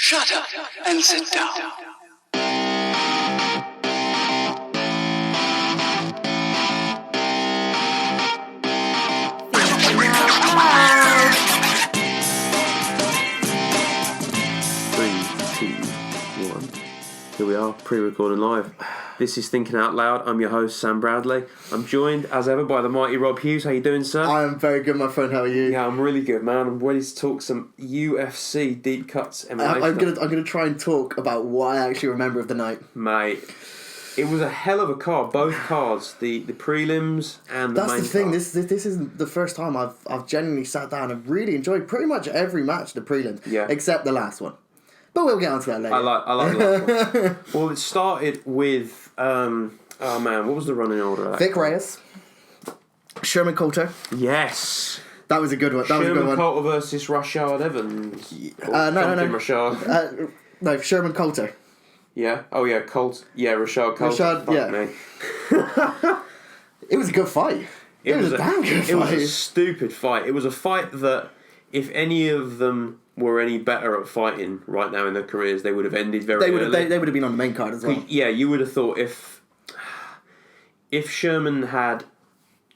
Shut up and sit down. Three, two, one. Here we are, pre-recording live. This is Thinking Out Loud. I'm your host, Sam Bradley. I'm joined, as ever, by the mighty Rob Hughes. How you doing, sir? I am very good, my friend. How are you? Yeah, I'm really good, man. I'm ready to talk some UFC deep cuts MMA. I'm gonna try and talk about what I actually remember of the night. Mate, it was a hell of a card. Both cards, the prelims and the main That's the thing. card. This isn't the first time I've genuinely sat down and really enjoyed pretty much every match of the prelims, except the last one. But we'll get onto that later. I like the last one. Well, it started with oh man, what was the running order of that? Vic Reyes, Sherman Coulter. Yes. That was a good one. That was a good Sherman one. Coulter versus Rashad Evans. No. Rashad. No, Sherman Coulter. Yeah. Oh yeah, Rashad Coulter. Rashad, Fuck yeah. me. It was a good fight. It was a damn good fight. It was a stupid fight. It was a fight that if any of them were any better at fighting right now in their careers, they would have ended very early. They would have been on the main card as well. Yeah, you would have thought if Sherman had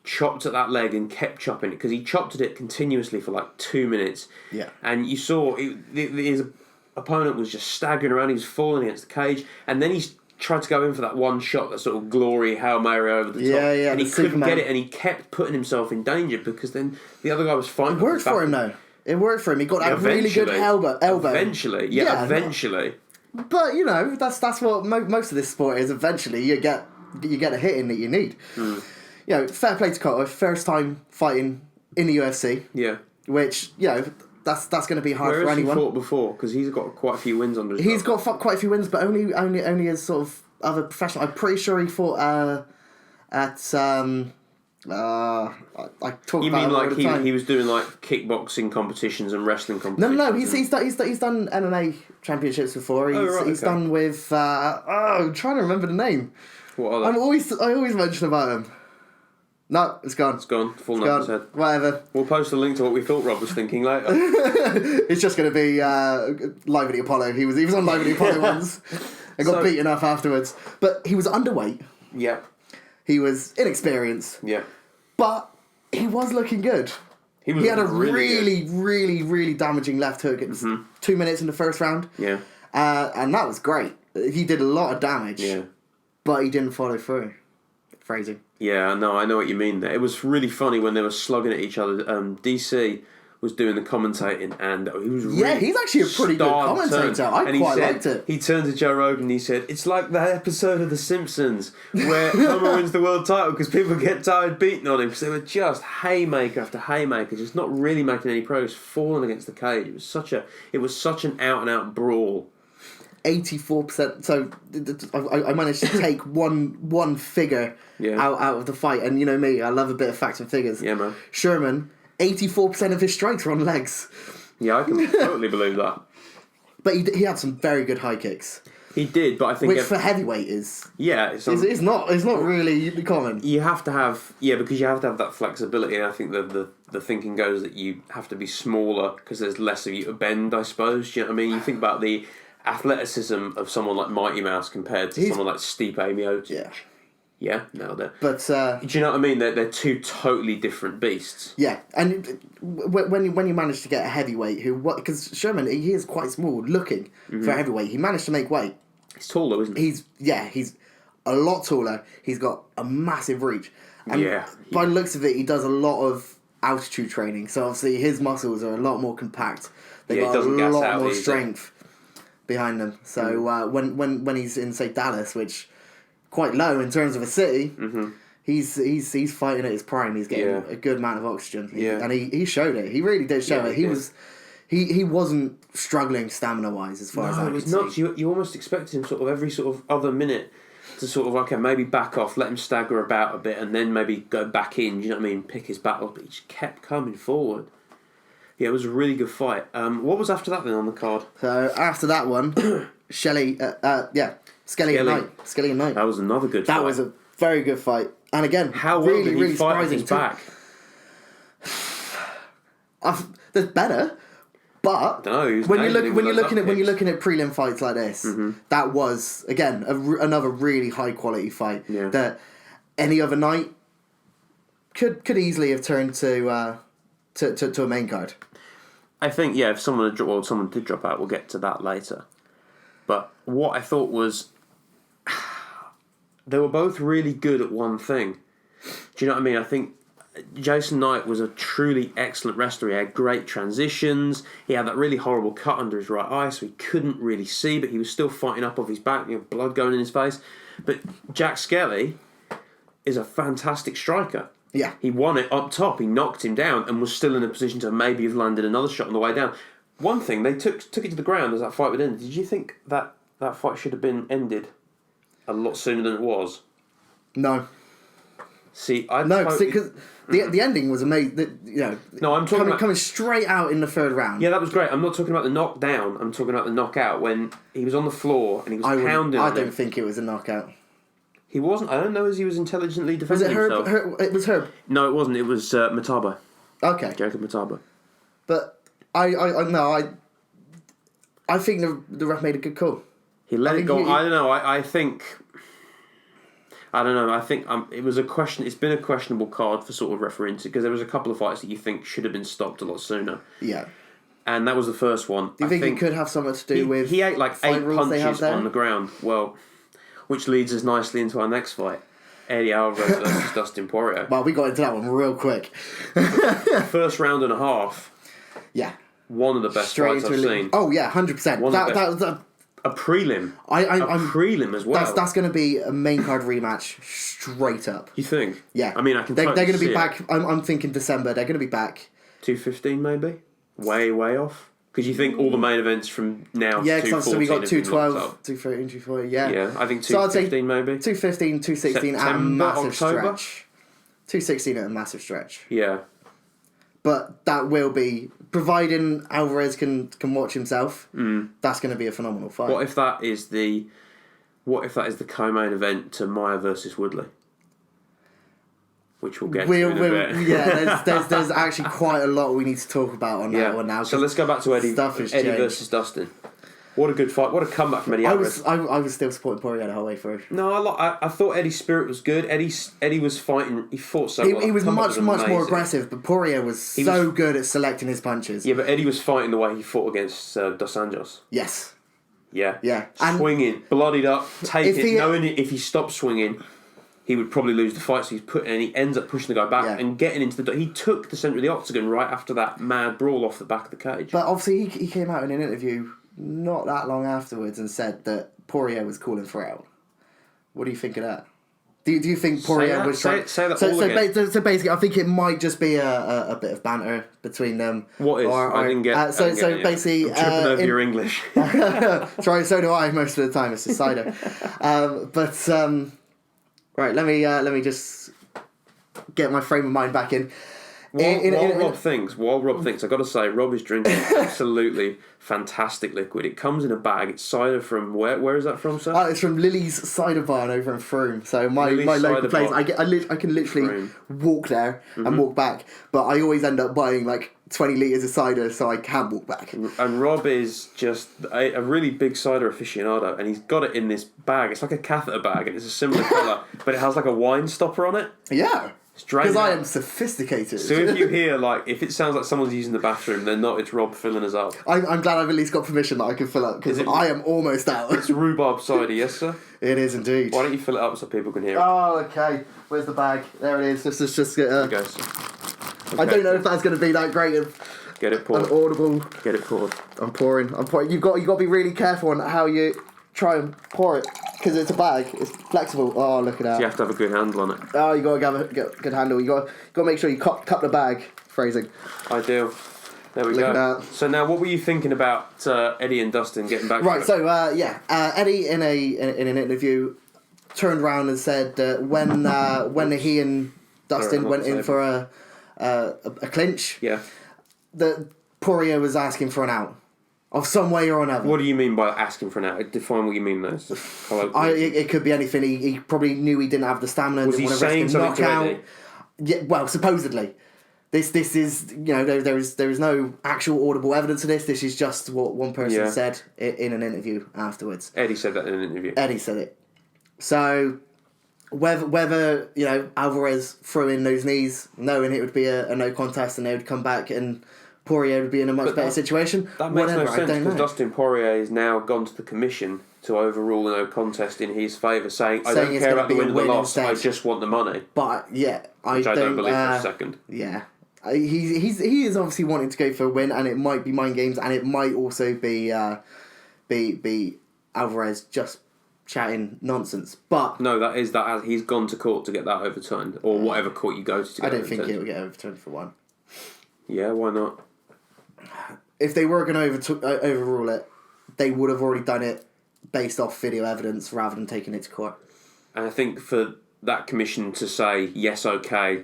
chopped at that leg and kept chopping it, because he chopped at it continuously for like 2 minutes. Yeah. And you saw his opponent was just staggering around. He was falling against the cage, and then he tried to go in for that one shot, that sort of glory Hail Mary over the top. Yeah, and he couldn't Superman. get it, and he kept putting himself in danger because then the other guy was fighting. It worked for him though. It worked for him. He got that really good elbow. Eventually. But you know, that's what most of this sport is. Eventually, you get a hit in that you need. You know, fair play to Coulter, first time fighting in the UFC. Yeah. Which, you know, that's going to be hard for anyone. Where has he fought before? Because he's got quite a few wins under his He's belt. got quite a few wins, but only as sort of other professional. I'm pretty sure he fought at I talk You about mean it all like the time. he was doing like kickboxing competitions and wrestling competitions? No. He's done MMA championships before. He's done with I'm trying to remember the name. What are I they? always mention about him. No, it's gone. It's gone. Full It's name his gone. head. Whatever. We'll post a link to what we thought Rob was thinking later. It's just going to be Live at the Apollo. He was on Live at the Apollo once and got beaten up afterwards. But he was underweight. Yeah. He was inexperienced. Yeah. But he was looking good. He had a really damaging left hook. It was 2 minutes in the first round. Yeah. And that was great. He did a lot of damage. Yeah. But he didn't follow through. Phrasing. Yeah, no, I know what you mean there. It was really funny when they were slugging at each other. DC was doing the commentating, and he was really he's actually a pretty good commentator. I quite liked it. He turned to Joe Rogan and he said, "It's like that episode of The Simpsons where Homer wins the world title because people get tired beating on him because they were just haymaker after haymaker, just not really making any progress, falling against the cage. It was such an out and out brawl." 84%. So I managed to take one figure out of the fight, and you know me, I love a bit of facts and figures. Yeah, man. Sherman, 84% of his strikes were on legs. Yeah, I can totally believe that. But he had some very good high kicks. He did, but I think for heavyweight is it's not really common. You have to have because you have to have that flexibility. And I think the thinking goes that you have to be smaller because there's less of you to bend. I suppose. Do you know what I mean? You think about the athleticism of someone like Mighty Mouse compared to someone like Stipe Miocic. Yeah, nailed it. But do you know what I mean? They're two totally different beasts. Yeah, and when you manage to get a heavyweight because Sherman, he is quite small looking for a heavyweight. He managed to make weight. He's tall though, isn't he? He's a lot taller. He's got a massive reach. And by the looks of it, he does a lot of altitude training. So obviously his muscles are a lot more compact. They've got a lot more strength behind them. So when he's in, say, Dallas, which quite low in terms of a city, he's fighting at his prime. He's getting a good amount of oxygen. And he showed it. He really did show it. He wasn't struggling stamina wise as far as I could see. Nuts. You almost expected him sort of every sort of other minute to sort of maybe back off, let him stagger about a bit, and then maybe go back in. You know what I mean? Pick his battle up. But he just kept coming forward. Yeah, it was a really good fight. What was after that then on the card? So after that one, Skelly and Knight. That was another good fight. That was a very good fight. And again, how well really, did he really fight surprising his back? There's better. But when you're looking at prelim fights like this, that was again another really high quality fight that any other night could easily have turned to a main card. I think if someone did drop out, we'll get to that later. But what I thought was they were both really good at one thing. Do you know what I mean? I think Jason Knight was a truly excellent wrestler. He had great transitions. He had that really horrible cut under his right eye, so he couldn't really see, but he was still fighting up off his back, blood going in his face. But Jack Skelly is a fantastic striker. Yeah. He won it up top. He knocked him down and was still in a position to maybe have landed another shot on the way down. One thing, they took it to the ground as that fight would end. Did you think that fight should have been ended a lot sooner than it was? No. See, because the ending was amazing. No, I'm talking about coming straight out in the third round. Yeah, that was great. I'm not talking about the knockdown. I'm talking about the knockout when he was on the floor and he was pounding. I don't think it was a knockout. He wasn't. I don't know as he was intelligently defending himself. It was Herb. No, it wasn't. It was Mataba. Okay, Jacob Mataba. But I think the ref made a good call. He let it go. I don't know. I think. I don't know. I think it was a question. It's been a questionable card for sort of refereeing because there was a couple of fights that you think should have been stopped a lot sooner. Yeah. And that was the first one. Do you think it could have something to do with? He ate like 8 punches on the ground. Well, which leads us nicely into our next fight. Eddie Alvarez versus Dustin Poirier. Well, we got into that one real quick. First round and a half. Yeah. One of the best fights I've seen. Oh yeah, 100%. That a prelim. I'm prelim as well. That's going to be a main card rematch straight up. You think? Yeah. I mean, I can. They're going to be back. I'm thinking December. They're going to be back. 215 maybe. Way off. Because you think all the main events from now to 214 so we got 212, 213, 240, Yeah, I think 215 maybe. 215, 216 at a massive October? stretch. 216 at a massive stretch. Yeah. But that will be, providing Alvarez can watch himself, that's going to be a phenomenal fight. What if that is the co-main event to Maia versus Woodley? Which we'll get to in a bit. Yeah, there's actually quite a lot we need to talk about on that one now. So let's go back to Eddie versus Dustin. What a good fight. What a comeback from Eddie Alvarez. I was still supporting Poirier the whole way through. No, I thought Eddie's spirit was good. Eddie was fighting. He fought so well. He was much more aggressive, but Poirier was so good at selecting his punches. Yeah, but Eddie was fighting the way he fought against Dos Anjos. Yes. Yeah. Yeah. Swinging, bloodied up, knowing if he stopped swinging, he would probably lose the fight. So he ends up pushing the guy back and getting into the. He took the centre of the octagon right after that mad brawl off the back of the cage. But obviously, he came out in an interview not that long afterwards and said that Poirier was calling for out. What do you think of that? Do you think Poirier was trying? Say that all again. So basically, I think it might just be a bit of banter between them. What is? I didn't get. Basically, I'm tripping over your English. Sorry, so do I most of the time. It's a cider. Right, let me just get my frame of mind back in. While Rob thinks, I've got to say, Rob is drinking absolutely fantastic liquid. It comes in a bag. It's cider from where is that from, sir? It's from Lily's Cider Barn over in Frome. So my local place. I can literally walk there and walk back, but I always end up buying like 20 litres of cider, so I can't walk back. And Rob is just a really big cider aficionado, and he's got it in this bag. It's like a catheter bag, and it's a similar colour, but it has like a wine stopper on it. Yeah. Because I am sophisticated. So if you hear, if it sounds like someone's using the bathroom, they're not, it's Rob filling us up. I'm glad I've at least got permission that I can fill up, because I am almost out. It's rhubarb cider, yes sir? It is indeed. Why don't you fill it up so people can hear it? Oh, okay. Where's the bag? There it is. This is just... There it goes. Okay. I don't know if that's going to be that great of... Get it poured. An audible... Get it poured. I'm pouring. You've got to be really careful on how you try and pour it. Because it's a bag, it's flexible. Oh, look at that! So you have to have a good handle on it. Oh, you got to have a good handle. You got to make sure you cup the bag. Phrasing. Ideal. There we go. So now, what were you thinking about Eddie and Dustin getting back? Right. So Eddie in an interview turned around and said when he and Dustin went in for a clinch, that Poirier was asking for an out. Of some way or another. What do you mean by asking for an out? Define what you mean there. It could be anything. He probably knew he didn't have the stamina. Was he saying something to Eddie? Yeah, well, supposedly. This is, there is no actual audible evidence of this. This is just what one person said in an interview afterwards. Eddie said that in an interview. Eddie said it. So whether Alvarez threw in those knees, knowing it would be a no contest and they would come back and Poirier would be in a much better situation. That makes no sense because Dustin Poirier has now gone to the commission to overrule a no contest in his favour, saying I don't care about the win or the loss, I just want the money. But I don't believe for a second. Yeah. He is obviously wanting to go for a win, and it might be mind games, and it might also be Alvarez just chatting nonsense. But no, that as he's gone to court to get that overturned, or whatever court you go to. I don't think it'll get overturned for one. Yeah, why not? If they were going to overrule it, they would have already done it based off video evidence rather than taking it to court. And I think for that commission to say yes, okay,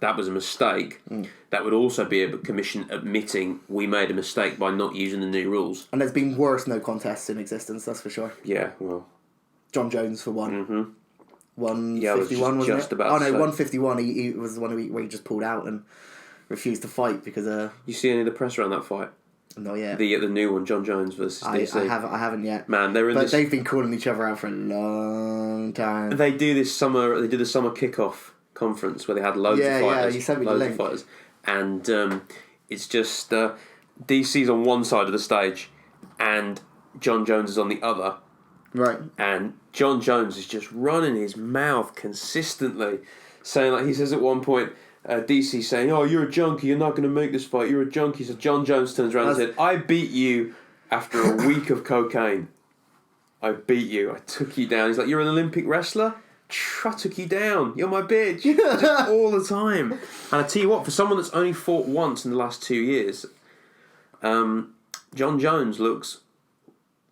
that was a mistake, that would also be a commission admitting we made a mistake by not using the new rules. And there's been worse no contests in existence, that's for sure. Yeah, well, John Jones for one. Mm-hmm. 151 was just it? About oh no, 151. He was the one where he just pulled out and refused to fight because. You see any of the press around that fight? Not yet. The new one, John Jones versus DC. I haven't yet. Man, they've been calling each other out for a long time. They do the summer kickoff conference where they had loads of fighters. Yeah, you sent me the link. Fighters. And it's just DC's on one side of the stage and John Jones is on the other. Right. And John Jones is just running his mouth consistently, saying, like, he says at one point, DC saying, "Oh, you're a junkie, you're not going to make this fight, you're a junkie." So John Jones turns around and said, "I beat you after a week of cocaine. I beat you, I took you down." He's like, "You're an Olympic wrestler? I took you down, you're my bitch." Just all the time. And I tell you what, for someone that's only fought once in the last 2 years, John Jones looks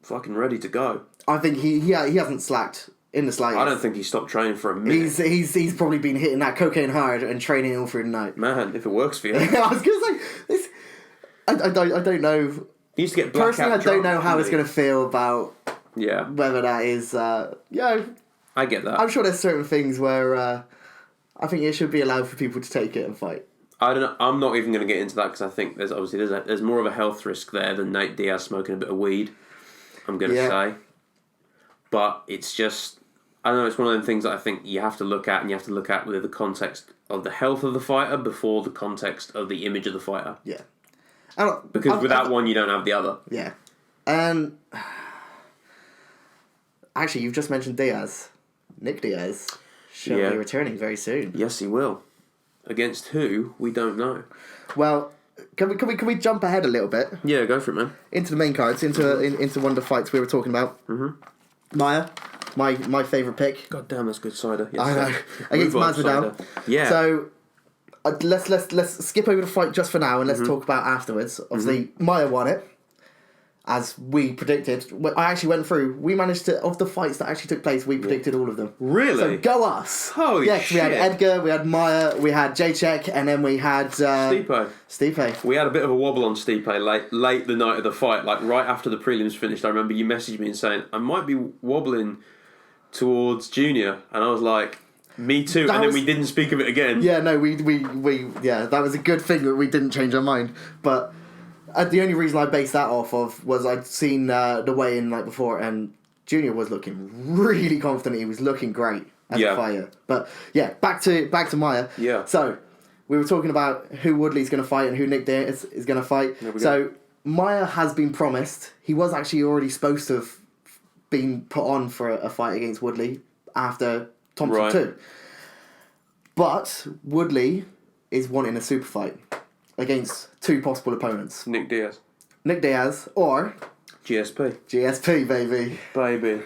fucking ready to go. I think he hasn't slacked in the slightest. I don't think he stopped training for a minute. He's probably been hitting that cocaine hard and training all through the night. Man, if it works for you. I was going to say, this. I don't know. He used to get blackout personally, I don't know how it's going to feel about whether that is, I get that. I'm sure there's certain things where I think it should be allowed for people to take it and fight. I don't know. I'm not even going to get into that because I think there's more of a health risk there than Nate Diaz smoking a bit of weed. I'm going to say. But it's just, I don't know, it's one of them things that I think you have to look at, and you have to look at with the context of the health of the fighter before the context of the image of the fighter. Yeah. Because without one, you don't have the other. Yeah. Actually, you've just mentioned Diaz. Nick Diaz should be returning very soon. Yes, he will. Against who, we don't know. Well, can we jump ahead a little bit? Yeah, go for it, man. Into the main cards, into one of the fights we were talking about. Mm-hmm. Maia, my favourite pick. God damn, that's good cider. Yes, I know. Against Masvidal. Yeah. So let's skip over the fight just for now and let's talk about afterwards. Obviously, Maia won it, as we predicted. I actually went through. We managed to, of the fights that actually took place, we predicted all of them. Really? So go us. Holy shit. We had Edgar, we had Maia, we had Jacek, and then we had Stipe. We had a bit of a wobble on Stipe late the night of the fight, like right after the prelims finished. I remember you messaged me and saying, I might be wobbling towards Junior, and I was like, me too. Then we didn't speak of it again. Yeah, no, we that was a good thing that we didn't change our mind. But the only reason I based that off of was I'd seen the weigh-in like before, and Junior was looking really confident. He was looking great as a fighter. But yeah, back to Maia. Yeah. So we were talking about who Woodley's going to fight and who Nick Diaz is going to fight. So Maia has been promised. He was actually already supposed to have been put on for a fight against Woodley after Thompson too. But Woodley is wanting a super fight against two possible opponents. Nick Diaz or GSP, baby.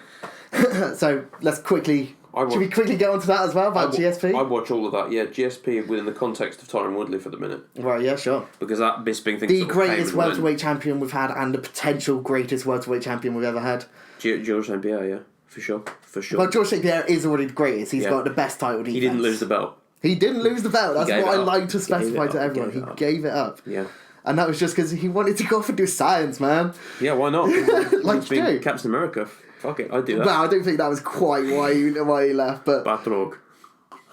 So let's quickly. Should we quickly get onto that as well about GSP? I watch all of that. Yeah, GSP within the context of Tyron Woodley for the minute. Right. Yeah. Sure. Because that Bisping thing. The greatest welterweight champion we've had, and the potential greatest welterweight champion we've ever had. George St. Pierre, yeah, for sure. Well, George St. Pierre is already the greatest. He's got the best title defense. He didn't lose the belt. He didn't lose the belt. That's what I like to specify to everyone. He gave it up. Yeah. And that was just because he wanted to go off and do science, man. Yeah, why not? Like you do. Captain America. Fuck it, I'd do that. Well, I don't think that was quite why he left, but... Batrog.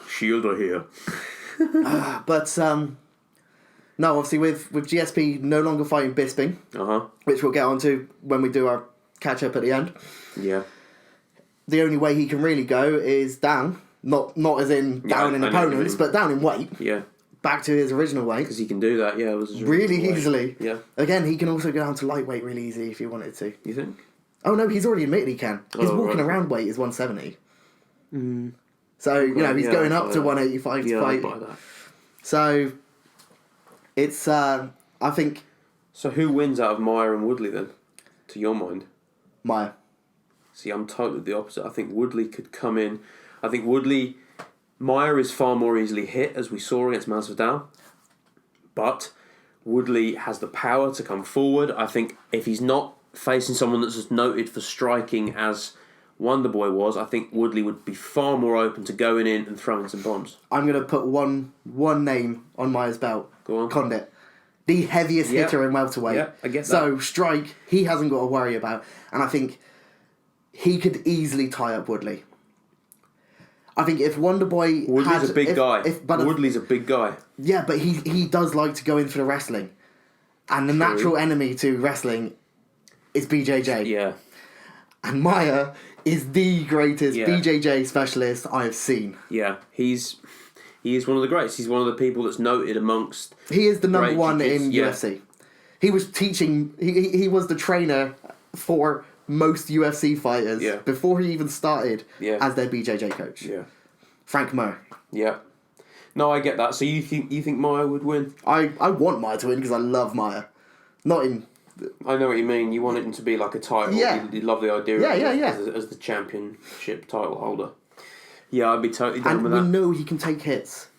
Shield are here. But no, obviously with GSP no longer fighting Bisping, which we'll get onto when we do our catch up at the end. Yeah. The only way he can really go is down, not as in down in opponents, but down in weight. Yeah. Back to his original weight. Because he can do that, yeah. It was really easily. Yeah. Again, he can also go down to lightweight really easy if he wanted to. You think? Oh no, he's already admitted he can. His walking around weight is 170. So, he's going up to 185 to fight. I'd buy that. So, it's, I think... So who wins out of Maia and Woodley then, to your mind? Maia. See, I'm totally the opposite. I think Woodley could come in. I think Maia is far more easily hit, as we saw against Masvidal. But Woodley has the power to come forward. I think if he's not facing someone that's as noted for striking as Wonderboy was, I think Woodley would be far more open to going in and throwing some bombs. I'm going to put one name on Maia's belt. Go on. Condit. The heaviest hitter in welterweight. Yeah, I get that. So, strike, he hasn't got to worry about. And I think he could easily tie up Woodley. I think if Wonderboy Woodley's a big guy. Woodley's a big guy. Yeah, but he does like to go in for the wrestling. And the natural enemy to wrestling is BJJ. Yeah. And Maia is the greatest BJJ specialist I have seen. Yeah, he is one of the greats. He's one of the people that's noted amongst... He is the number one in UFC. He was teaching... He was the trainer for most UFC fighters before he even started as their BJJ coach. Yeah. Frank Mir. Yeah. No, I get that. So you think Maia would win? I want Maia to win because I love Maia. Not in... I know what you mean. You want it to be like a title. Yeah. You love the idea of as the championship title holder. Yeah, I'd be totally down with that. And we know he can take hits.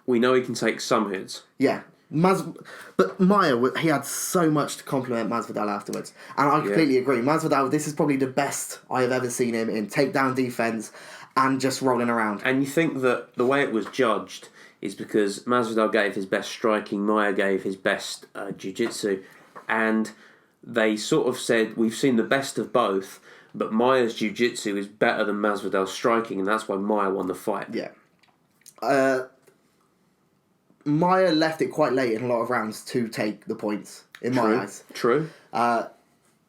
We know he can take some hits. Yeah. But Maia, he had so much to compliment Masvidal afterwards. And I completely agree. Masvidal, this is probably the best I have ever seen him in takedown defense and just rolling around. And you think that the way it was judged is because Masvidal gave his best striking, Maia gave his best jiu-jitsu. And they sort of said, we've seen the best of both, but Maia's jiu-jitsu is better than Masvidal's striking, and that's why Maia won the fight. Yeah. Maia left it quite late in a lot of rounds to take the points, in my eyes. True.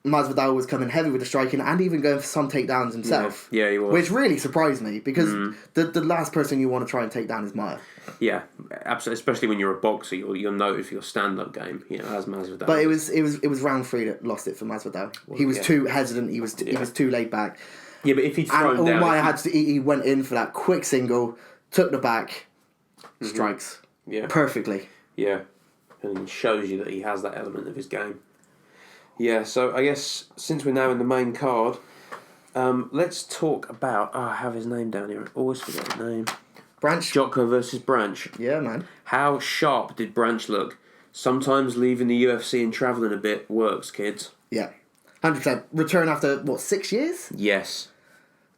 Masvidal was coming heavy with the striking and even going for some takedowns himself. Yeah, he was. Which really surprised me, because the last person you want to try and take down is Maia. Yeah, absolutely. Especially when you're a boxer, you're noted for your stand-up game, as Masvidal. But it was round 3 that lost it for Masvidal. He was too hesitant. He was too laid back. Yeah, but if he'd thrown down, Maia he went in for that quick single, took the back, strikes. Yeah, perfectly. Yeah, and shows you that he has that element of his game. Yeah, so I guess since we're now in the main card, let's talk about... I have his name down here. I always forget his name. Branch. Jotko versus Branch. Yeah, man. How sharp did Branch look? Sometimes leaving the UFC and travelling a bit works, kids. Yeah. 100%. Return after, 6 years? Yes.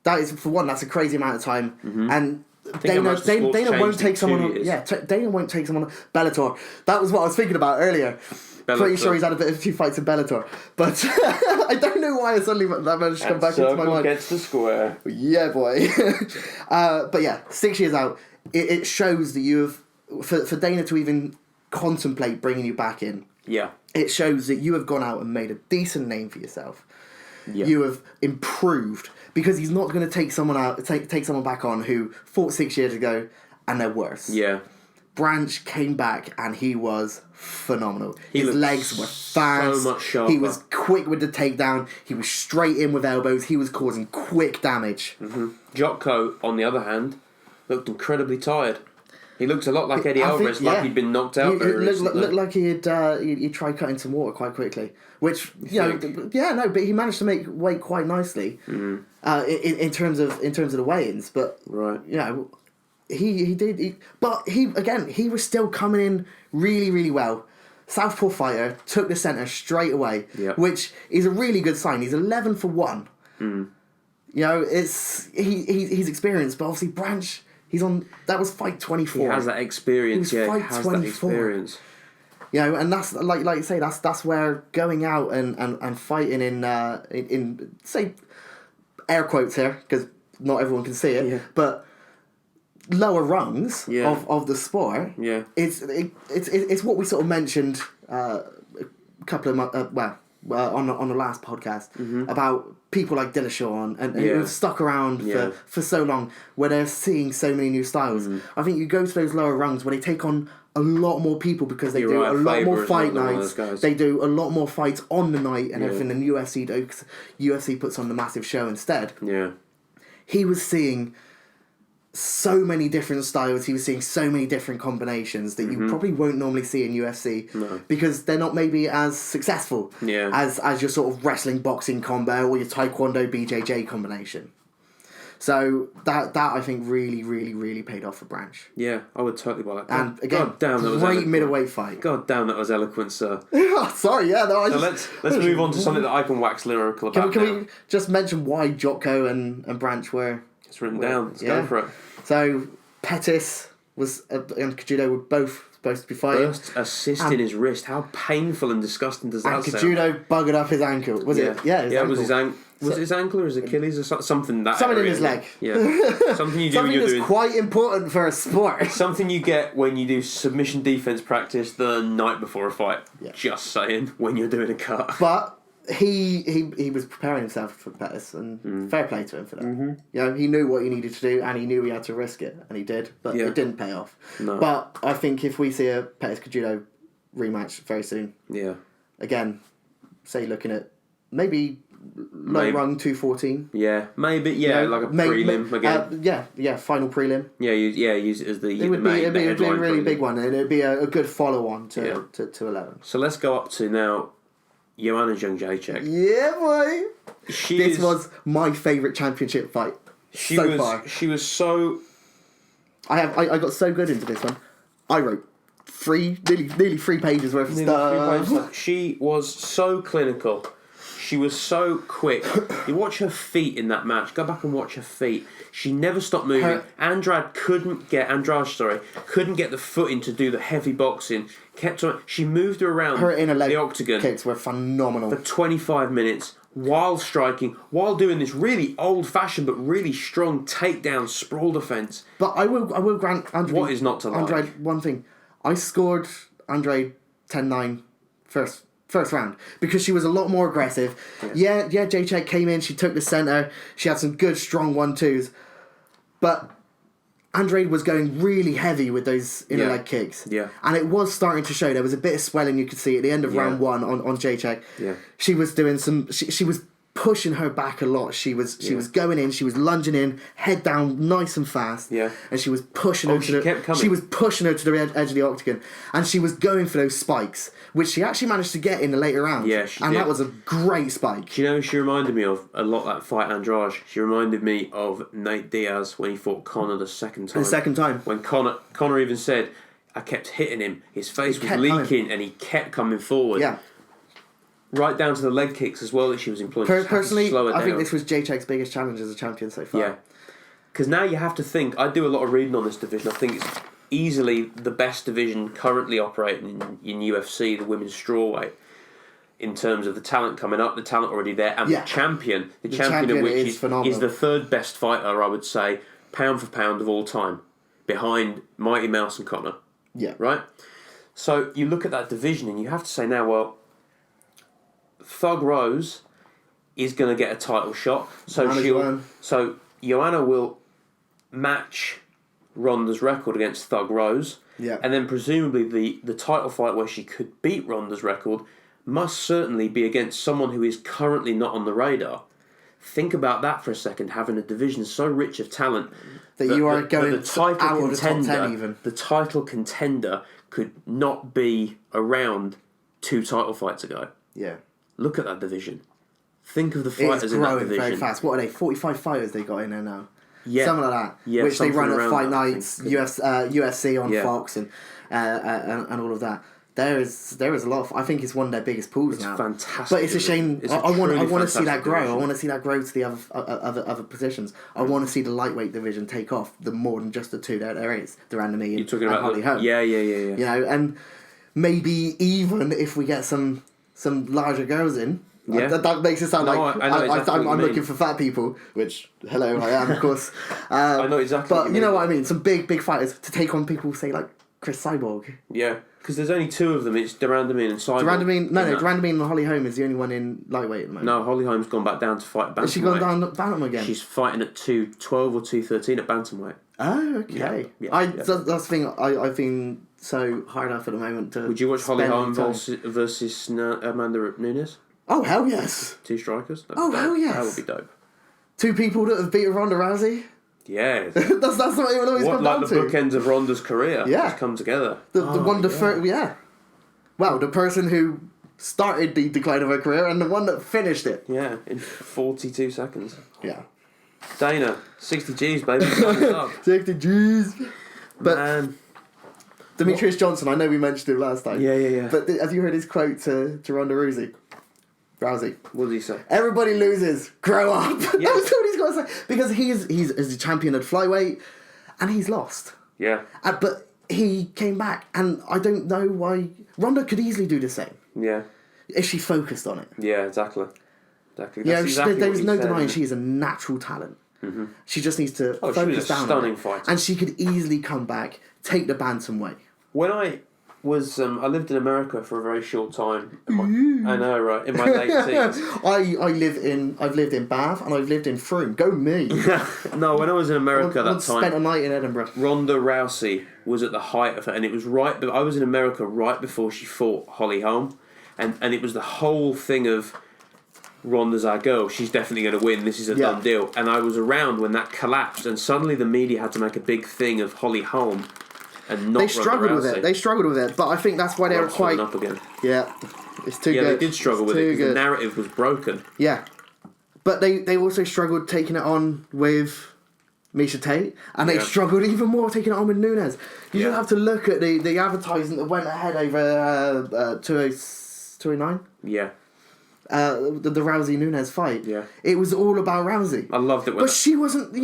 That is, for one, that's a crazy amount of time. And... Dana won't take someone on. Yeah, Dana won't take someone on Bellator. That was what I was thinking about earlier. Pretty sure he's had a few fights in Bellator, but I don't know why suddenly that managed to come back into my mind. Gets the square. Yeah, boy. But yeah, 6 years out, it shows that you have for Dana to even contemplate bringing you back in. Yeah, it shows that you have gone out and made a decent name for yourself. Yeah. You have improved. Because he's not going to take someone back on who fought 6 years ago and they're worse. Yeah. Branch came back and he was phenomenal. His legs were fast. So much sharper. He was quick with the takedown. He was straight in with elbows. He was causing quick damage. Jotko, on the other hand, looked incredibly tired. He looked a lot like Eddie Alvarez, like he'd been knocked out very recently. Looked like he'd tried cutting some water quite quickly. Which, but he managed to make weight quite nicely in terms of the weigh-ins. But, he did. But he was still coming in really, really well. Southpaw fighter, took the centre straight away, which is a really good sign. He's 11 for 1. He's experienced, but obviously Branch... He's on. That was fight 24. He has that experience. He has that experience. And that's like you say. That's where going out and fighting in say air quotes here because not everyone can see it. Yeah. But lower rungs of the sport. Yeah. It's what we sort of mentioned a couple of months, on the last podcast about people like Dillashaw and who've stuck around for so long, where they're seeing so many new styles. I think you go to those lower rungs where they take on a lot more people because they do a lot more fight nights. They do a lot more fights on the night and everything than UFC do, because UFC puts on the massive show instead. Yeah. He was seeing so many different styles. He was seeing so many different combinations that you probably won't normally see in UFC because they're not maybe as successful as your sort of wrestling boxing combo or your taekwondo BJJ combination. So that I think really, really, really paid off for Branch. Yeah, I would totally buy that. And again, God damn, that was great middleweight fight. God damn, that was eloquent, sir. Sorry, no. Let's move on to something that I can wax lyrical about. Can we just mention why Jotko and Branch were? It's written down. Let's go for it. So Pettis and Kajudo were both supposed to be fighting. First assist in his wrist. How painful and disgusting does that sound? And Kajudo buggered up his ankle. Was it? Yeah, it was his ankle. Was it his ankle or his Achilles or something? Something in his leg. Yeah. Something you do when you're doing... Something that's quite important for a sport. Something you get when you do submission defense practice the night before a fight. Yeah. Just saying, when you're doing a cut. But he was preparing himself for Pettis, and fair play to him for that. You know, he knew what he needed to do, and he knew he had to risk it, and he did, but it didn't pay off. No. But I think if we see a Pettis Kajudo rematch very soon, again, say looking at maybe low rung 214. Yeah, maybe. Yeah, you know, like a prelim again. Final prelim. Yeah, use it as the. It would be a really big one, and it'd be a good follow on to 11. So let's go up to now. Joanna Jędrzejczyk. Yeah, boy. This was my favourite championship fight so far. She was so. I got so good into this one. I wrote nearly 3 pages worth of stuff. She was so clinical. She was so quick. You watch her feet in that match. Go back and watch her feet. She never stopped moving. Andrade couldn't get the footing to do the heavy boxing. Kept on. She moved her around her inner leg the octagon. Kicks were phenomenal for 25 minutes while striking, while doing this really old-fashioned but really strong takedown sprawl defense. But I will grant Andrade. What is not to like? Andrade, one thing, I scored Andrade 10-9 first round because she was a lot more aggressive. Yeah, Jędrzejczyk came in, she took the centre, she had some good strong 1-2s, but Andrade was going really heavy with those inner leg kicks. Yeah. And it was starting to show. There was a bit of swelling you could see at the end of round 1 on Jędrzejczyk. Yeah. She was doing she was pushing her back a lot. She was going in, she was lunging in, head down, nice and fast. Yeah. And she was pushing her to the edge of the octagon. And she was going for those spikes, which she actually managed to get in the later rounds. Yeah, she did. That was a great spike. Do you know who she reminded me of a lot, that fight Andrade? She reminded me of Nate Diaz when he fought Conor the second time. The second time. When Conor even said, I kept hitting him, his face was leaking and he kept coming forward. Yeah. Right down to the leg kicks as well that she was employing. Personally, I think this was Jędrzejczyk's biggest challenge as a champion so far. Yeah. Because now you have to think, I do a lot of reading on this division, I think it's easily the best division currently operating in UFC, the women's strawweight, in terms of the talent coming up, the talent already there, and the champion of which is the third best fighter, I would say, pound for pound of all time, behind Mighty Mouse and Conor. Yeah. Right? So you look at that division and you have to say now, well, Thug Rose is going to get a title shot, so Joanna will match Ronda's record against Thug Rose, and then presumably the title fight where she could beat Ronda's record must certainly be against someone who is currently not on the radar. Think about that for a second, having a division so rich of talent that you are going out of the top 10 even. The title contender could not be around 2 title fights ago. Yeah. Look at that division. Think of the fighters in that division. It's growing very fast. What are they? 45 fighters they got in there now. Yeah. Something like that. Yeah, which they run at fight nights, UFC on Fox and all of that. There is a lot of. I think it's one of their biggest pools now. Fantastic. But it's a shame. I want to see that grow. I want to see that grow to the other positions. I want to see the lightweight division take off. The more than just the 2 there is. The Randomie and Holly Holm. Yeah. You know, and maybe even if we get some larger girls in, Yeah. That makes it sound No, like I know exactly what you I'm mean. looking for fat people, which, hello, I am, of course. I know exactly But what you you know mean. what I mean? Some big fighters to take on people, say, like Chris Cyborg. Yeah, because there's only two of them. It's Durandamine and Cyborg. Durandamine and Holly Holm is the only one in lightweight at the moment. No, Holly Holm's gone back down to fight bantamweight. Has she gone down bantam again? She's fighting at 212 or 213 at bantamweight. Oh, okay. Yeah. That's the thing. I've been so hard up at the moment to. Would you watch Holly spend Holm time. versus Amanda Nunes? Oh hell yes! Two strikers. That'd Oh, be dope. hell yes. That would be dope. Two people that have beaten Ronda Rousey. Yeah. that's what it would always What, come like down the to. bookends of Ronda's career just come together. The one yeah. Well, the person who started the decline of her career and the one that finished it. Yeah, in 42 seconds. Yeah. Dana, 60 G's, baby. Thumbs up. 60 G's. But Man. Demetrius Johnson, I know we mentioned him last time. Yeah. But have you heard his quote to Ronda Rousey? What did he say? Everybody loses. Grow up. Yeah. That's what he's got to say. Because he's a champion at flyweight, and he's lost. Yeah. But he came back, and I don't know why. Ronda could easily do the same Yeah. if she focused on it. Yeah, exactly. That's There's what no he denying said. she is a natural talent. Mm-hmm. She just needs to She was focus a down stunning on it. fighter. And she could easily come back, take the bantamweight. When I was, I lived in America for a very short time. I know, right? In my late teens. I've lived in Bath and I've lived in Frome. Go me. No, when I was in America that time, spent a night in Edinburgh. Ronda Rousey was at the height of it, and it was right. But I was in America right before she fought Holly Holm, and it was the whole thing of Ronda's our girl. She's definitely going to win. This is a done deal. And I was around when that collapsed, and suddenly the media had to make a big thing of Holly Holm. And not They struggled Ronda with Rousey. it. They struggled with it, but I think that's why they were Rob's falling quite. up again. Yeah, it's too good. Yeah, they did struggle with it Too because the good. narrative was broken. Yeah, but they also struggled taking it on with Misha Tate, and they struggled even more taking it on with Nunes. You just have to look at the advertising that went ahead over 209. Yeah. The Rousey Nunes fight. Yeah. It was all about Rousey. I loved it when But she wasn't,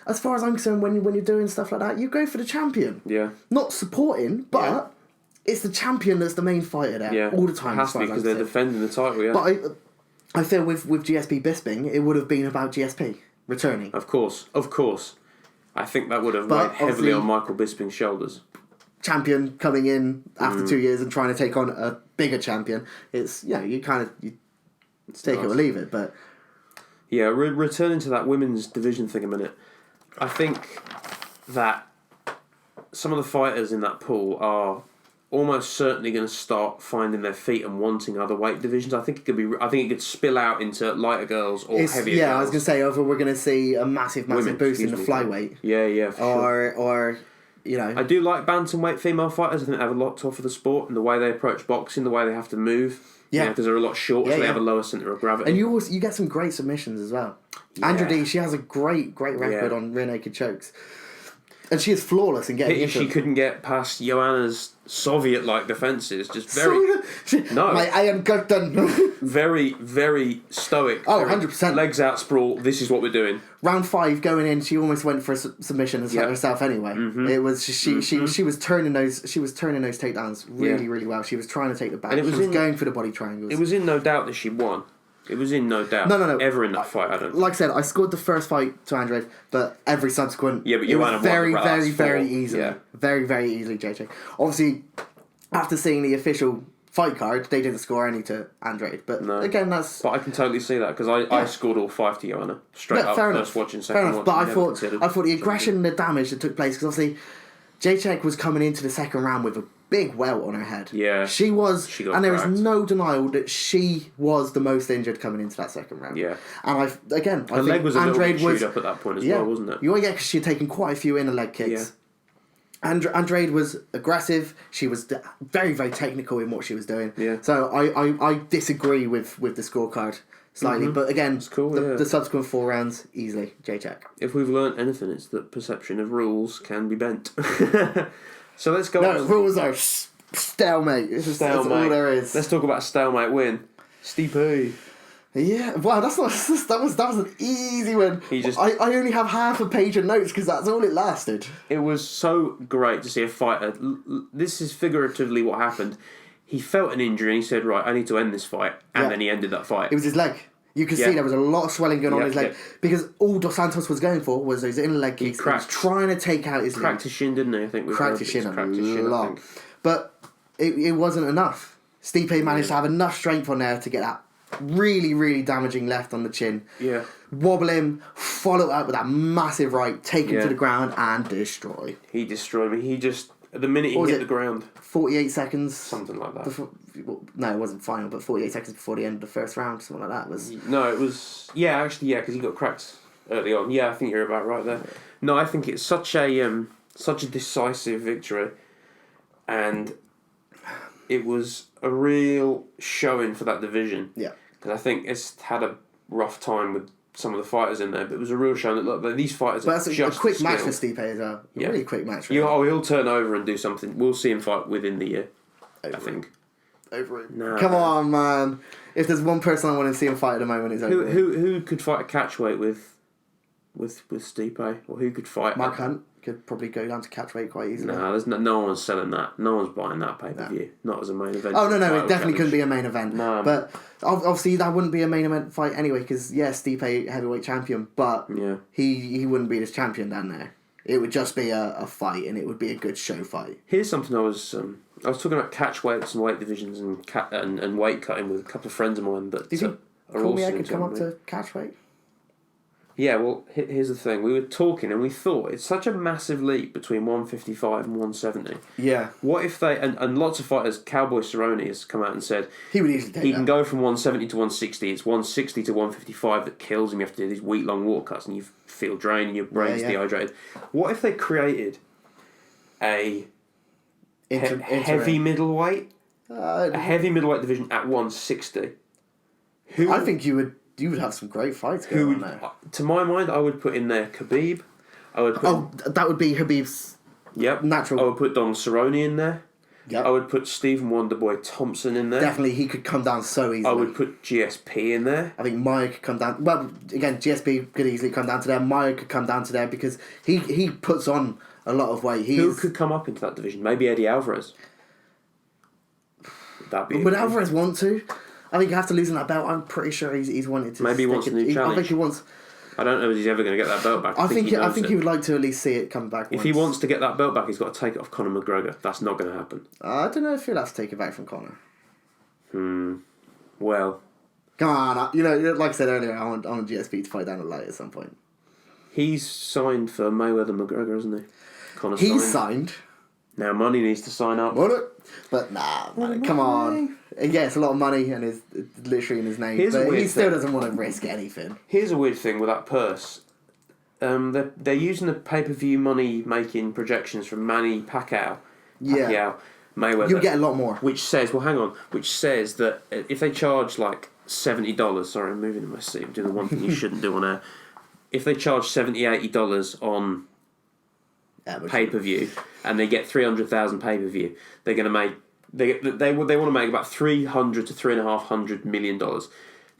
as far as I'm concerned, when you're doing stuff like that, you go for the champion. Yeah. Not supporting, but it's the champion that's the main fighter there all the time. It has to be because they're defending the title, yeah. But I feel with GSP Bisping, it would have been about GSP returning. Of course. I think that would have But weighed heavily obviously- on Michael Bisping's shoulders. Champion coming in after 2 years and trying to take on a bigger champion. It's, you take it or leave it, but... Yeah, returning to that women's division thing a minute. I think that some of the fighters in that pool are almost certainly going to start finding their feet and wanting other weight divisions. I think it could spill out into lighter girls or heavier girls. I was going to say, either we're going to see a massive boost in the flyweight. Yeah, for sure. Or I do like bantamweight female fighters. I think they have a lot to offer the sport and the way they approach boxing, the way they have to move. Yeah. Because they're a lot shorter, so they have a lower centre of gravity. And you get some great submissions as well. Yeah. Andrade, she has a great record on rear naked chokes. And she is flawless in getting into She them. couldn't get past Joanna's Soviet-like defences. Just very... No. My Iron Curtain. Very, very stoic. Oh, very 100%. Legs out, sprawl. This is what we're doing. Round 5 going in, she almost went for a submission herself anyway. Mm-hmm. It was she was turning those takedowns really well. She was trying to take the back. And She was going for the body triangles. It was in no doubt that she won. It was in no doubt. No. Ever in that fight, I don't think. Like I said, I scored the first fight to Andrade, but every subsequent Yeah, but it Joanna was very, won the last very four. easily. Yeah. Very, very easily, JJ. Obviously, after seeing the official fight card, they didn't score any to Andrade. But again, that's... But I can totally see that, because I scored all 5 to Joanna. Straight up, fair first enough. watching, second watching. But I never thought considered. the aggression and the damage that took place, because obviously Jacek was coming into the second round with a big welt on her head. Yeah. She was, She got and there is cracked. no denial that she was the most injured coming into that second round. Yeah. And I think Her leg was a little bit Andrade chewed up at that point as well, wasn't it? Yeah, because she had taken quite a few inner leg kicks. Andrade was aggressive. She was very, very technical in what she was doing. Yeah. So I disagree with the scorecard slightly, but again, It's cool, the subsequent 4 rounds easily Jacek. If we've learnt anything, it's that perception of rules can be bent. So let's go... No, rules are stalemate. That's all there is. Let's talk about a stalemate win. Stipe. Yeah, wow, that was an easy one. He just- I only have half a page of notes because that's all it lasted. It was so great to see a fighter. This is figuratively what happened. he felt an injury and he said, right, I need to end this fight. And then he ended that fight. It was his leg. You could see there was a lot of swelling going on his leg. Because all Dos Santos was going for was those inner leg kicks. He was trying to take out his leg. Cracked his shin, didn't he? I think. Cracked his shin a lot. But it wasn't enough. Stipe managed to have enough strength on there to get that really, really damaging left on the chin. Yeah. Wobble him, follow up with that massive right, take him to the ground and destroy. He destroyed me. He just, the minute he hit the ground. 48 seconds. Something like that. No, it wasn't final, but 48 seconds before the end of the first round, something like that. No, it was, because he got cracked early on. Yeah, I think you're about right there. No, I think it's such a decisive victory, and it was a real showing for that division. Yeah. Because I think it's had a rough time with some of the fighters in there, but it was a real showing that, look, these fighters are just a quick match for Stipe as well. A really quick match. He'll turn over and do something. We'll see him fight within the year, I think. Over him. Nah. Come on, man. If there's one person I want to see him fight at the moment, it's over. Who could fight a catchweight with Stipe? Or who could fight... Mark Hunt could probably go down to catchweight quite easily. No, there's no one's selling that. No one's buying that pay-per-view. No. Not as a main event. Oh, no, it definitely couldn't be a main event. No. But obviously that wouldn't be a main event fight anyway, because, Stipe, heavyweight champion, but he wouldn't be this champion down there. It would just be a fight, and it would be a good show fight. Here's something I was talking about catchweights and weight divisions and weight cutting with a couple of friends of mine that do you think Cormier could come up to catchweight? Yeah, well, here's the thing. We were talking and we thought it's such a massive leap between 155 and 170. Yeah. What if they... And lots of fighters... Cowboy Cerrone has come out and said... He would easily take He can go from 170 to 160. It's 160 to 155 that kills him. You have to do these week-long water cuts and you feel drained and your brain's dehydrated. What if they created a heavy middleweight? A heavy middleweight division at 160? I think you would have some great fights going on there. To my mind, I would put in there Khabib. That would be Khabib's natural... I would put Donald Cerrone in there. Yep. I would put Stephen Wonderboy Thompson in there. Definitely, he could come down so easily. I would put GSP in there. I think Maia could come down... Well, again, GSP could easily come down to there. Maia could come down to there because he puts on a lot of weight. Who could come up into that division? Maybe Eddie Alvarez. Would Alvarez want to? I think after losing that belt, I'm pretty sure he's wanted to. Maybe he wants a new challenge. I think he wants. I don't know if he's ever going to get that belt back. I think he would like to at least see it come back. If he wants to get that belt back, he's got to take it off Conor McGregor. That's not going to happen. I don't know if he'll have to take it back from Conor. Well, come on. Like I said earlier, I want GSP to fight down the light at some point. He's signed for Mayweather McGregor, isn't he? Conor's signed. Now money needs to sign up. But nah, man, come on. Yeah, it's a lot of money and it's literally in his name. But he still doesn't want to risk anything. Here's a weird thing with that purse. They're using the pay-per-view money-making projections from Manny Pacquiao, Mayweather. You'll get a lot more. Which says that if they charge like $70... Sorry, I'm moving in my seat. I'm doing the one thing you shouldn't do on air. If they charge $70, $80 on pay-per-view and they get 300,000 pay-per-view, they're going to make... They want to make about $300 to $350 million.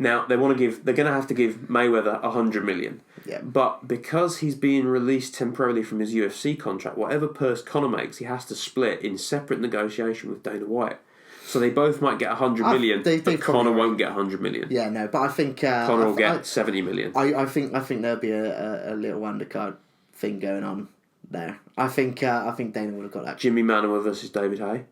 Now they're going to have to give Mayweather $100 million. Yeah. But because he's being released temporarily from his UFC contract, whatever purse Conor makes, he has to split in separate negotiation with Dana White. So they both might get $100 million, but Conor won't get $100 million. Yeah, no, but I think Conor will get $70 million. I think there'll be a little undercard thing going on there. I think Dana would have got that. Jimmy Manuwa versus David Haye.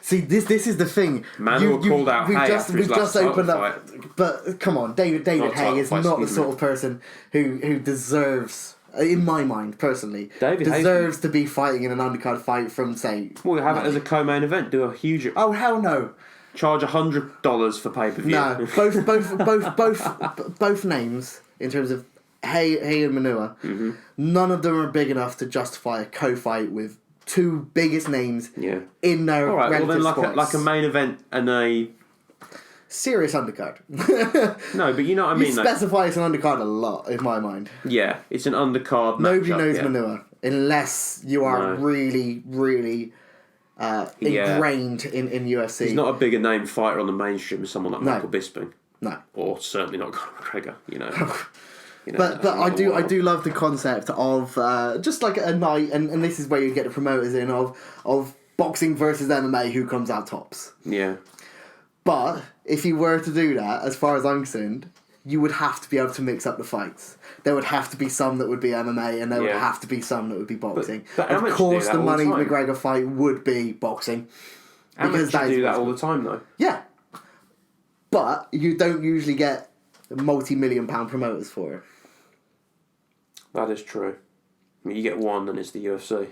See, this is the thing. Manuwa called out Haye after his last title fight. But come on, David Haye is not the sort of person who deserves, in my mind personally, deserves to be fighting in an undercard fight from, say... Well, have it as a co-main event. Do a huge... Oh, hell no. Charge $100 for pay-per-view. No, both names, in terms of Haye and Manuwa, none of them are big enough to justify a co-fight with two biggest names in their relative spots. Like a main event and a... serious undercard. No, but you know what I mean. You specify it's an undercard a lot, in my mind. Yeah, it's an undercard. Nobody knows Manuwa unless you are really, really ingrained in UFC. He's not a bigger name fighter on the mainstream as someone like Michael Bisping. No. Or certainly not Conor McGregor, you know. But I do love the concept of just like a night, and this is where you get the promoters in of boxing versus MMA, who comes out tops. Yeah. But if you were to do that, as far as I'm concerned, you would have to be able to mix up the fights. There would have to be some that would be MMA, and there would have to be some that would be boxing. But of course, the Money time? McGregor fight would be boxing. Amateurs do that all the time, though. Yeah. But you don't usually get multi-million-pound promoters for it. That is true. I mean, you get one, and it's the UFC.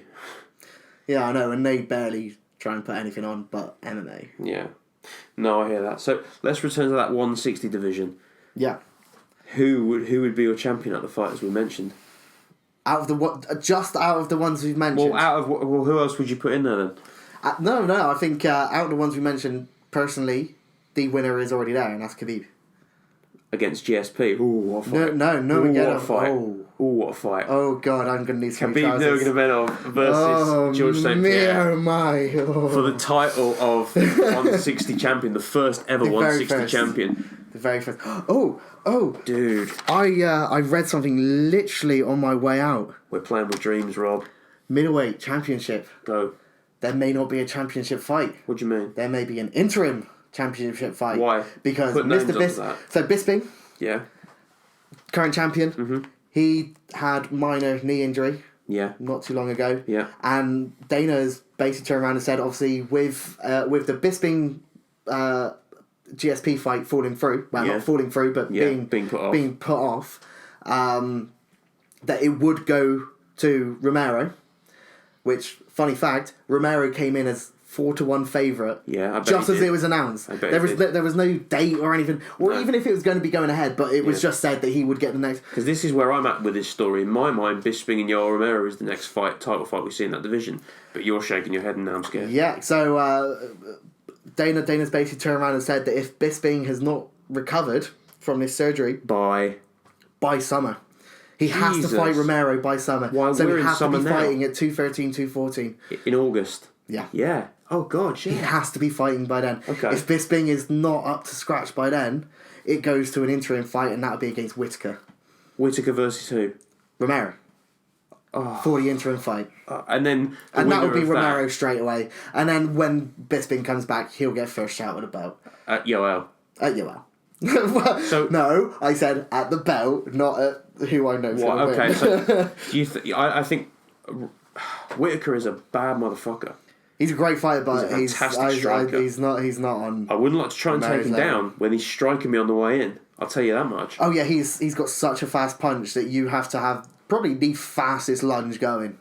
Yeah, I know, and they barely try and put anything on but MMA. Yeah. No, I hear that. So let's return to that 160 division. Yeah. Who would be your champion at the fight, as we mentioned? Just out of the ones we've mentioned. Well, who else would you put in there then? No. I think out of the ones we mentioned, personally, the winner is already there, and that's Khabib. Against GSP. Ooh, what a fight. No, what a fight. Ooh, what a fight. Oh, God, I'm going to need some Khabib Nurmagomedov versus George St. Pierre. Oh, my. Oh. For the title of 160 champion, the first ever 160 champion. The very first. Oh. Dude. I read something literally on my way out. We're playing with dreams, Rob. Middleweight championship. Go. There may not be a championship fight. What do you mean? There may be an interim championship fight. Why? Because Put Mr. Bisping, yeah, current champion, he had minor knee injury. Yeah. Not too long ago. Yeah. And Dana has basically turned around and said, obviously, with the Bisping GSP fight falling through, not falling through, but being put off, that it would go to Romero. Which, funny fact, Romero came in as 4-1 favourite. Yeah, I bet just as it was announced. There was no date or anything, or even if it was going to be going ahead, but it was just said that he would get the next. Because this is where I'm at with this story. In my mind, Bisping and Yoel Romero is the next title fight we see in that division. But you're shaking your head, and now I'm scared. Yeah. So Dana's basically turned around and said that if Bisping has not recovered from this surgery by summer. He has to fight Romero by summer. So he has to be fighting at 213, 214. In August? Yeah. Yeah. Oh, God, yeah. He has to be fighting by then. Okay. If Bisping is not up to scratch by then, it goes to an interim fight, and that'll be against Whittaker. Whittaker versus who? Romero. For the interim fight. And then that would be Romero straight away. And then when Bisping comes back, he'll get first shout at the belt. At Yoel. At Yoel. So no, I said at the belt, not at who I know. Okay, so I think Whittaker is a bad motherfucker. He's a great fighter, but he's a fantastic striker. He's not on. I wouldn't like to try and take him down when he's striking me on the way in. I'll tell you that much. Oh yeah, he's got such a fast punch that you have to have probably the fastest lunge going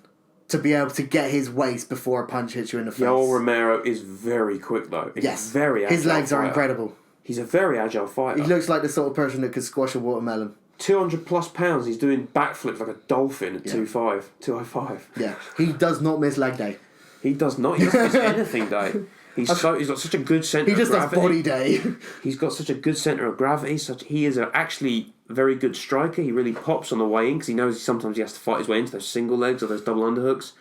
to be able to get his waist before a punch hits you in the face. Yoel Romero is very quick though. Yes, very agile. His legs are incredible. He's a very agile fighter. He looks like the sort of person that could squash a watermelon. 200 plus pounds. He's doing backflips like a dolphin at 205. Yeah, he does not miss leg day. He does not. He doesn't miss anything day. He's got such a good centre. He just does body day. He's got such a good centre of gravity. He is actually a very good striker. He really pops on the way in because he knows sometimes he has to fight his way into those single legs or those double underhooks.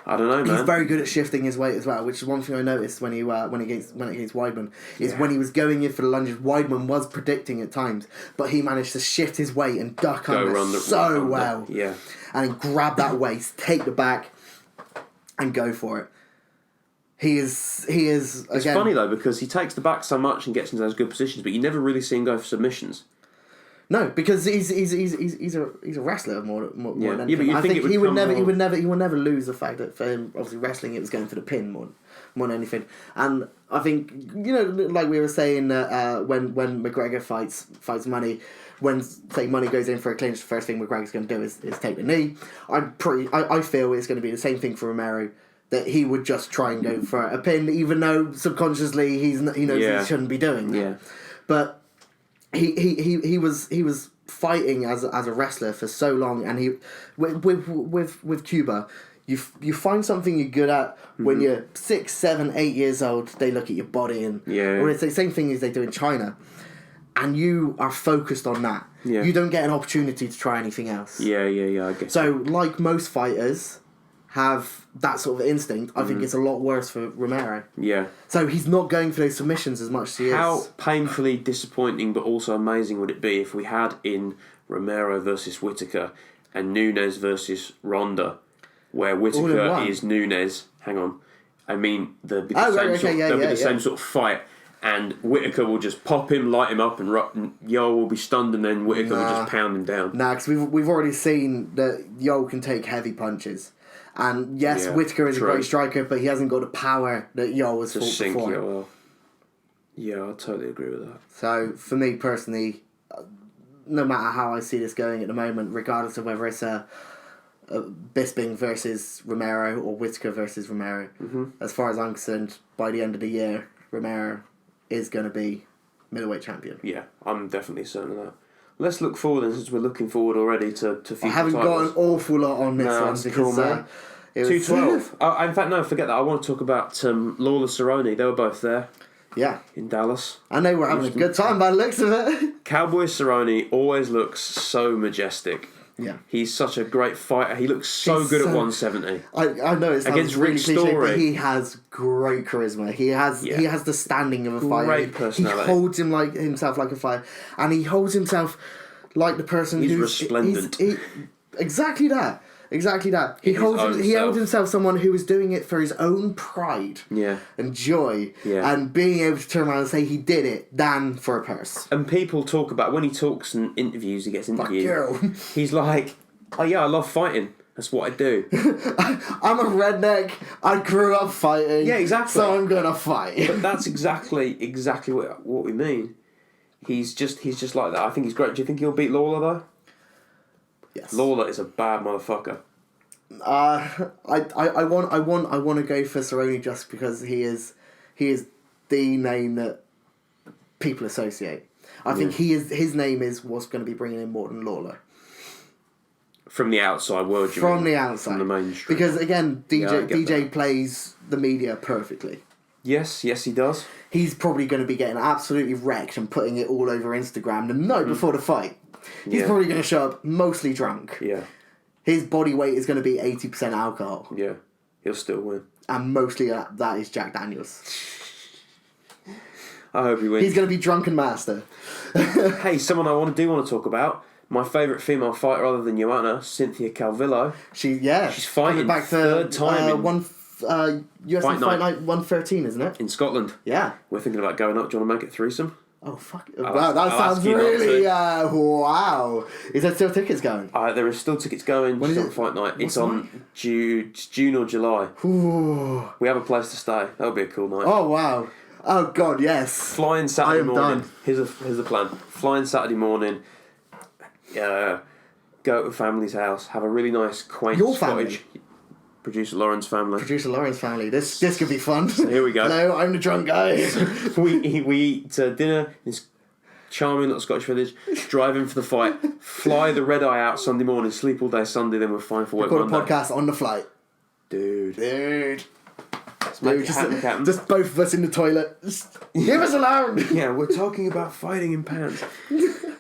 I don't know, man. He's very good at shifting his weight as well, which is one thing I noticed when against Weidman is when he was going in for the lunges. Weidman was predicting at times, but he managed to shift his weight and duck under so well. Yeah, and then grab that waist, take the back, and go for it. He is. It's funny though because he takes the back so much and gets into those good positions, but you never really see him go for submissions. No, because he's a wrestler more than anything. But I think he would never lose the fact that for him obviously wrestling it was going for the pin more than anything. And I think like we were saying when McGregor fights Money, when say Money goes in for a clinch, the first thing McGregor's going to do is take the knee. I feel it's going to be the same thing for Romero. That he would just try and go for a pin, even though subconsciously he knows he shouldn't be doing that. Yeah. But he was fighting as a wrestler for so long, and he with Cuba, you find something you're good at when you're 6, 7, 8 years old. They look at your body or it's the same thing as they do in China, and you are focused on that. Yeah. You don't get an opportunity to try anything else. Yeah. I guess. So like most fighters have that sort of instinct, I think it's a lot worse for Romero. Yeah. So he's not going for those submissions as much as he is. How painfully disappointing but also amazing would it be if we had in Romero versus Whittaker and Nunes versus Ronda, where Whittaker is Nunes. Hang on. I mean, there'll be the same sort of fight, and Whittaker will just pop him, light him up, and Yo will be stunned, and then Whittaker will just pound him down. Nah, because we've already seen that Yo can take heavy punches. And yes, Whittaker is a great striker, but he hasn't got the power that Yo has fought before. Yo. Yeah, I totally agree with that. So, for me personally, no matter how I see this going at the moment, regardless of whether it's a Bisping versus Romero or Whittaker versus Romero, as far as I'm concerned, by the end of the year, Romero is going to be middleweight champion. Yeah, I'm definitely certain of that. Let's look forward, and since we're looking forward already to future I haven't got an awful lot on this one because cool, man. 212. In fact, no, forget that. I want to talk about Lawler Cerrone. They were both there. Yeah. In Dallas. And they were having a good time by the looks of it. Cowboy Cerrone always looks so majestic. Yeah. He's such a great fighter. He looks so good at 170. I know it sounds really cliche, but he has great charisma. He has the standing of a fighter. Great personality. He holds himself like a fighter. And he holds himself like the person who's resplendent. Exactly that. He holds himself someone who is doing it for his own pride and joy and being able to turn around and say he did it than for a purse. And people talk about, when he talks in interviews, he gets interviewed. Fuck you. He's like, oh yeah, I love fighting. That's what I do. I'm a redneck. I grew up fighting. Yeah, exactly. So I'm gonna fight. But that's exactly what we mean. He's just like that. I think he's great. Do you think he'll beat Lawler though? Yes. Lawler is a bad motherfucker. I want to go for Cerrone just because he is the name that people associate. I think his name is what's going to be bringing in more than Lawler. From the outside world, from the outside, from the mainstream. Because again, DJ plays the media perfectly. Yes, he does. He's probably going to be getting absolutely wrecked and putting it all over Instagram the night before the fight. He's probably going to show up mostly drunk. Yeah. His body weight is going to be 80% alcohol. Yeah. He'll still win. And mostly that is Jack Daniels. I hope he wins. He's going to be drunken master. Hey, someone I want to talk about. My favourite female fighter other than Joanna, Cynthia Calvillo. She's fighting back third time UFC Fight Night 113, isn't it? In Scotland. Yeah. We're thinking about going up. Do you want to make it threesome? Oh, fuck. Wow, that sounds really... wow. Is there still tickets going? There is still tickets going. When is it? Fight Night. It's on June or July. Ooh. We have a place to stay. That'll be a cool night. Oh, wow. Oh, God, yes. Flying Saturday morning. Done. Here's the plan. Flying Saturday morning. Go to a family's house. Have a really nice, quaint Your Scottish... family? Producer Lauren's family. This could be fun. So here we go. Hello, I'm the drunk guy. we eat dinner in this charming little Scottish village, drive in for the fight, fly the red eye out Sunday morning, sleep all day Sunday, then we're fine for work Monday. Record a podcast on the flight. Dude. Just both of us in the toilet. Leave us alone. Yeah, we're talking about fighting in pants.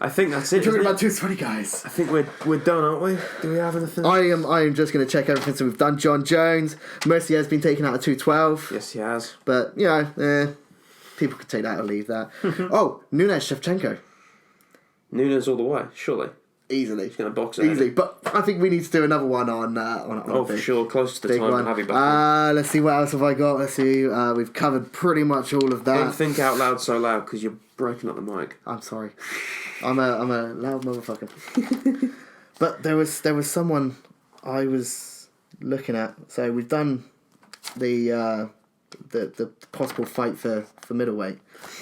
I think that's it. We're talking about 220 guys. I think we're done, aren't we? Do we have anything? I am just going to check everything. So we've done John Jones. Mercy has been taken out of 212. Yes, he has. But people could take that or leave that. Oh, Nunes Shevchenko. Nunes all the way, surely. Easily. He's going to box it. Easily. But I think we need to do another one on for sure. Close to the time. Have you back let's see, what else have I got? Let's see. We've covered pretty much all of that. Don't think out loud so loud because you're breaking up the mic. I'm sorry. I'm a loud motherfucker. But there was someone I was looking at. So we've done the possible fight for middleweight.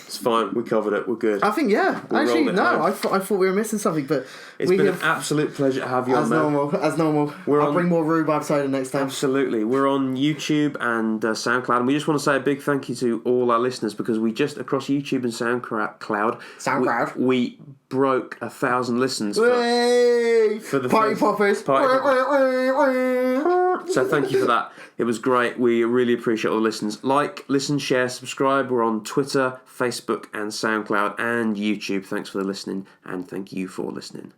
It's fine. We covered it. We're good. I think actually no. I thought we were missing something, but it's been an absolute pleasure to have you on. As normal. I'll bring more rhubarb cider next time. Absolutely. We're on YouTube and SoundCloud, and we just want to say a big thank you to all our listeners because we just across YouTube and SoundCloud. We broke 1,000 listens for the Party Poppers. So thank you for that. It was great. We really appreciate all the listens. Like, listen, share, subscribe. We're on Twitter, Facebook, and SoundCloud and YouTube. Thanks for the listening, and thank you for listening.